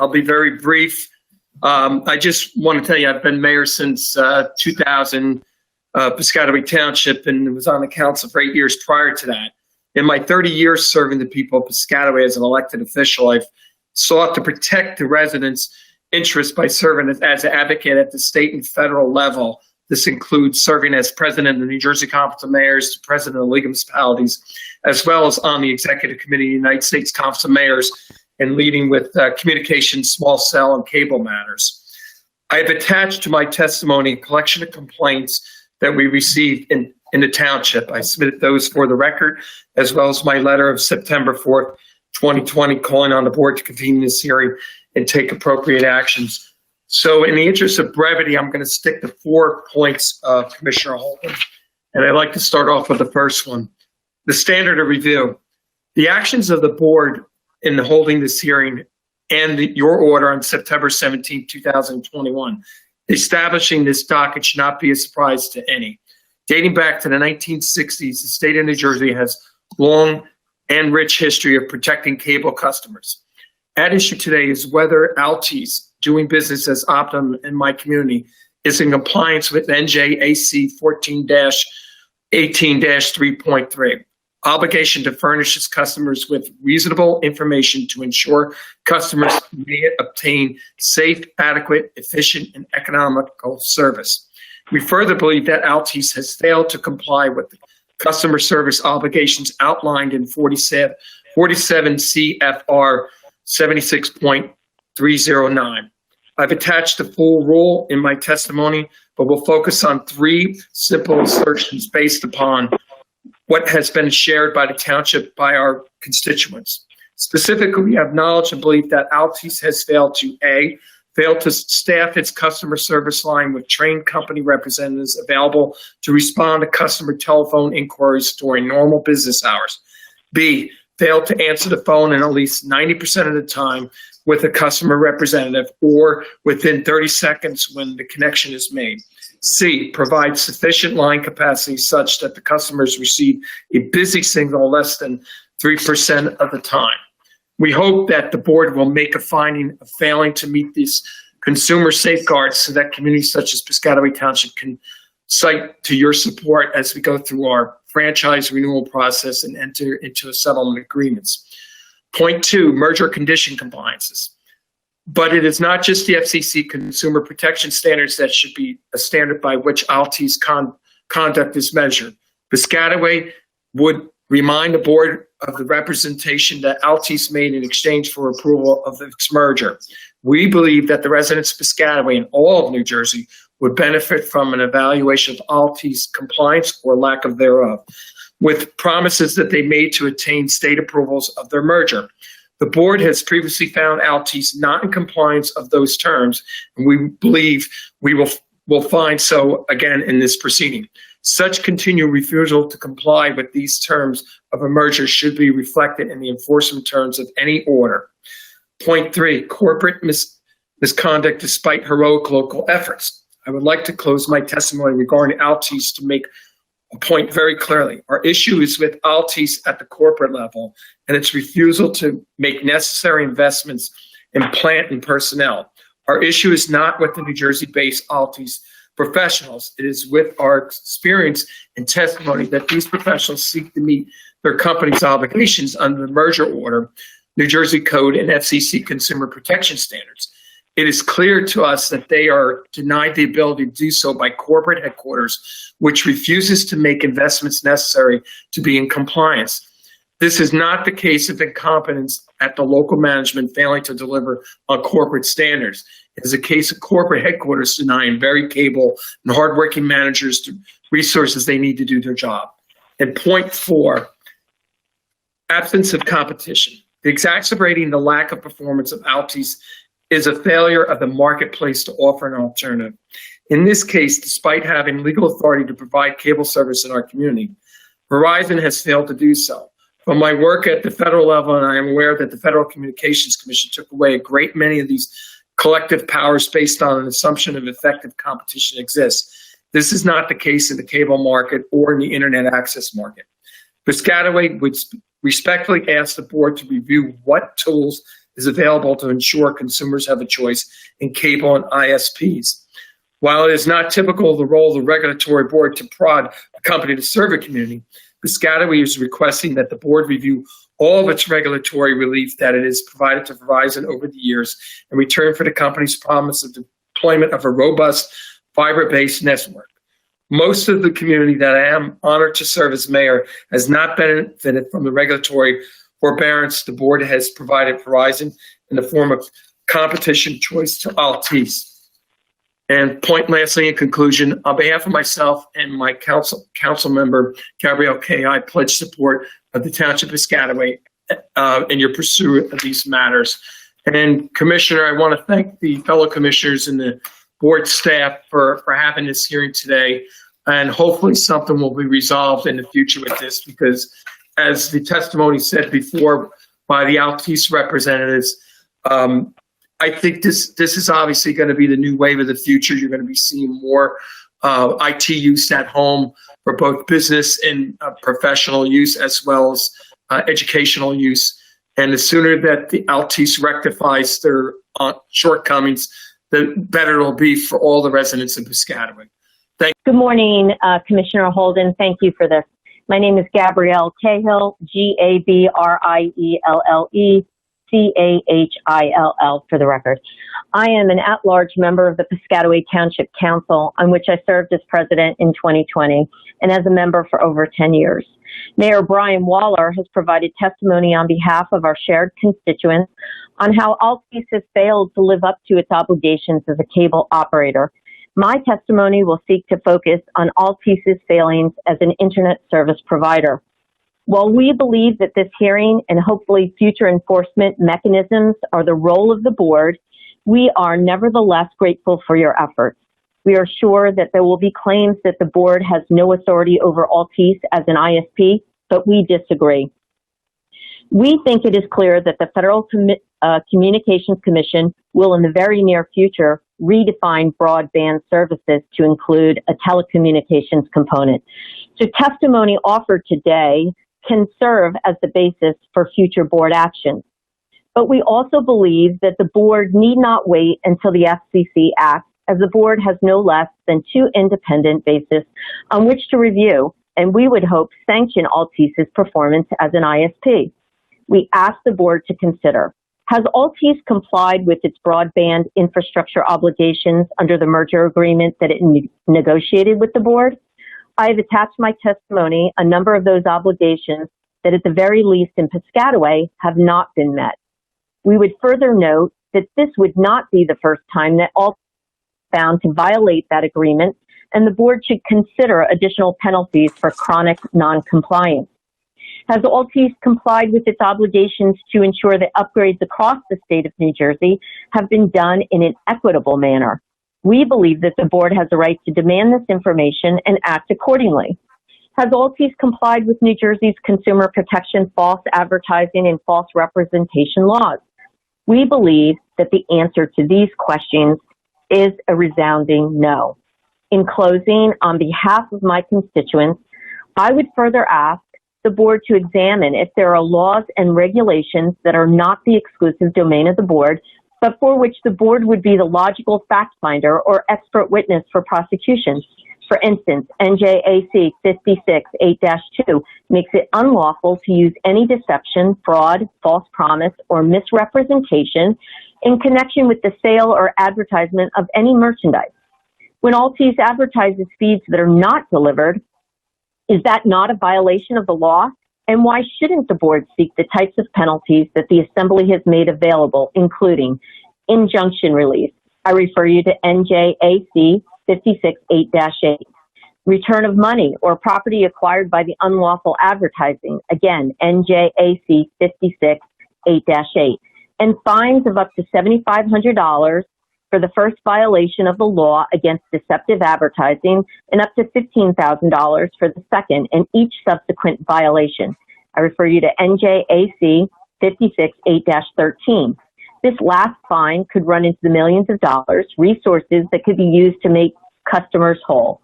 I'll be very brief. I just want to tell you, I've been mayor since 2000, Piscataway Township, and was on the council for 8 years prior to that. In my 30 years serving the people of Piscataway as an elected official, I've sought to protect the residents' interests by serving as an advocate at the state and federal level. This includes serving as president of the New Jersey Conference of Mayors, president of the League of Municipalities, as well as on the executive committee of the United States Conference of Mayors, and leading with communications, small cell, and cable matters. I have attached to my testimony a collection of complaints that we received in the township. I submitted those for the record, as well as my letter of September 4th, 2020, calling on the board to convene this hearing and take appropriate actions. So in the interest of brevity, I'm going to stick to 4 points, Commissioner Holden, and I'd like to start off with the first one. The standard of review. The actions of the board in holding this hearing and your order on September 17, 2021, establishing this docket should not be a surprise to any. Dating back to the 1960s, the state of New Jersey has long and rich history of protecting cable customers. At issue today is whether Altice, doing business as Optimum in my community, is in compliance with NJAC 14-18-3.3, obligation to furnish its customers with reasonable information to ensure customers may obtain safe, adequate, efficient, and economical service. We further believe that Altice has failed to comply with the customer service obligations outlined in 47 CFR 76.309. I've attached the full rule in my testimony, but we'll focus on 3 simple assertions based upon what has been shared by the township by our constituents. Specifically, we have knowledge and belief that Altice has failed to failed to staff its customer service line with trained company representatives available to respond to customer telephone inquiries during normal business hours. B, failed to answer the phone in at least 90% of the time with a customer representative or within 30 seconds when the connection is made. C, provide sufficient line capacity such that the customers receive a busy signal less than 3% of the time. We hope that the board will make a finding of failing to meet these consumer safeguards so that communities such as Piscataway Township can cite to your support as we go through our franchise renewal process and enter into a settlement agreements. Point 2, merger condition compliances. But it is not just the FCC consumer protection standards that should be a standard by which Altice conduct is measured. Piscataway would remind the board of the representation that Altice made in exchange for approval of its merger. We believe that the residents of Piscataway and all of New Jersey would benefit from an evaluation of Altice compliance or lack of thereof, with promises that they made to attain state approvals of their merger. The board has previously found Altice not in compliance of those terms, and we believe we will find so again in this proceeding. Such continued refusal to comply with these terms of a merger should be reflected in the enforcement terms of any order. Point 3, corporate misconduct despite heroic local efforts. I would like to close my testimony regarding Altice to make a point very clearly. Our issue is with Altice at the corporate level and its refusal to make necessary investments in plant and personnel. Our issue is not with the New Jersey-based Altice professionals. It is with our experience and testimony that these professionals seek to meet their company's obligations under the merger order, New Jersey Code, and FCC consumer protection standards. It is clear to us that they are denied the ability to do so by corporate headquarters, which refuses to make investments necessary to be in compliance. This is not the case of incompetence at the local management failing to deliver on corporate standards. It is a case of corporate headquarters denying very capable and hardworking managers the resources they need to do their job. And point 4, absence of competition. Exacerbating the lack of performance of Altice is a failure of the marketplace to offer an alternative. In this case, despite having legal authority to provide cable service in our community, Verizon has failed to do so. From my work at the federal level, and I am aware that the Federal Communications Commission took away a great many of these collective powers based on an assumption of effective competition exists. This is not the case in the cable market or in the internet access market. Piscataway would respectfully ask the board to review what tools the is available to ensure consumers have a choice in cable and ISPs. While it is not typical of the role of the regulatory board to prod a company to serve a community, Piscataway is requesting that the board review all of its regulatory relief that it has provided to Verizon over the years in return for the company's promise of deployment of a robust fiber-based network. Most of the community that I am honored to serve as mayor has not benefited from the regulatory forbearance the board has provided Verizon in the form of competition choice to Altice. And lastly, in conclusion, on behalf of myself and my council member, Gabrielle Cahill, I pledge support of the Township of Piscataway in your pursuit of these matters. And Commissioner, I want to thank the fellow commissioners and the board staff for having this hearing today. And hopefully something will be resolved in the future with this, because as the testimony said before by the Altice representatives, I think this is obviously going to be the new wave of the future. You're going to be seeing more IT use at home for both business and professional use, as well as educational use. And the sooner that the Altice rectifies their shortcomings, the better it'll be for all the residents of Piscataway. Good morning, Commissioner Holden. Thank you for this. My name is Gabrielle Cahill, Gabrielle Cahill for the record. I am an at-large member of the Piscataway Township Council, on which I served as president in 2020 and as a member for over 10 years. Mayor Brian Wahler has provided testimony on behalf of our shared constituents on how Altice has failed to live up to its obligations as a cable operator. My testimony will seek to focus on Altice's failings as an internet service provider. While we believe that this hearing and hopefully future enforcement mechanisms are the role of the board, we are nevertheless grateful for your efforts. We are sure that there will be claims that the board has no authority over Altice as an ISP, but we disagree. We think it is clear that the Federal Communications Commission will in the very near future redefine broadband services to include a telecommunications component. So testimony offered today can serve as the basis for future board actions. But we also believe that the board need not wait until the FCC acts, as the board has no less than 2 independent bases on which to review, and we would hope sanction Altice's performance as an ISP. We ask the board to consider: has Altice complied with its broadband infrastructure obligations under the merger agreement that it negotiated with the board? I have attached my testimony a number of those obligations that at the very least in Piscataway have not been met. We would further note that this would not be the first time that Altice found to violate that agreement, and the board should consider additional penalties for chronic non-compliance. Has Altice complied with its obligations to ensure that upgrades across the state of New Jersey have been done in an equitable manner? We believe that the board has a right to demand this information and act accordingly. Has Altice complied with New Jersey's consumer protection, false advertising, and false representation laws? We believe that the answer to these questions is a resounding no. In closing, on behalf of my constituents, I would further ask the board to examine if there are laws and regulations that are not the exclusive domain of the board, but for which the board would be the logical fact finder or expert witness for prosecution. For instance, NJAC 56-8-2 makes it unlawful to use any deception, fraud, false promise, or misrepresentation in connection with the sale or advertisement of any merchandise. When Altice advertises feeds that are not delivered, is that not a violation of the law? And why shouldn't the board seek the types of penalties that the Assembly has made available, including injunction relief? I refer you to NJAC 56-8-8. Return of money or property acquired by the unlawful advertising. Again, NJAC 56-8-8. And fines of up to $7,500 for the first violation of the law against deceptive advertising, and up to $15,000 for the second and each subsequent violation. I refer you to NJAC 56-8-13. This last fine could run into the millions of dollars, resources that could be used to make customers whole.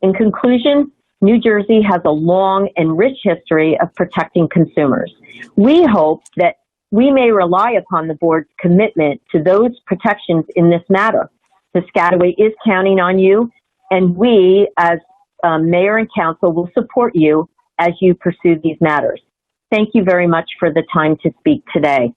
In conclusion, New Jersey has a long and rich history of protecting consumers. We hope that we may rely upon the board's commitment to those protections in this matter. Piscataway is counting on you, and we, as mayor and council, will support you as you pursue these matters. Thank you very much for the time to speak today.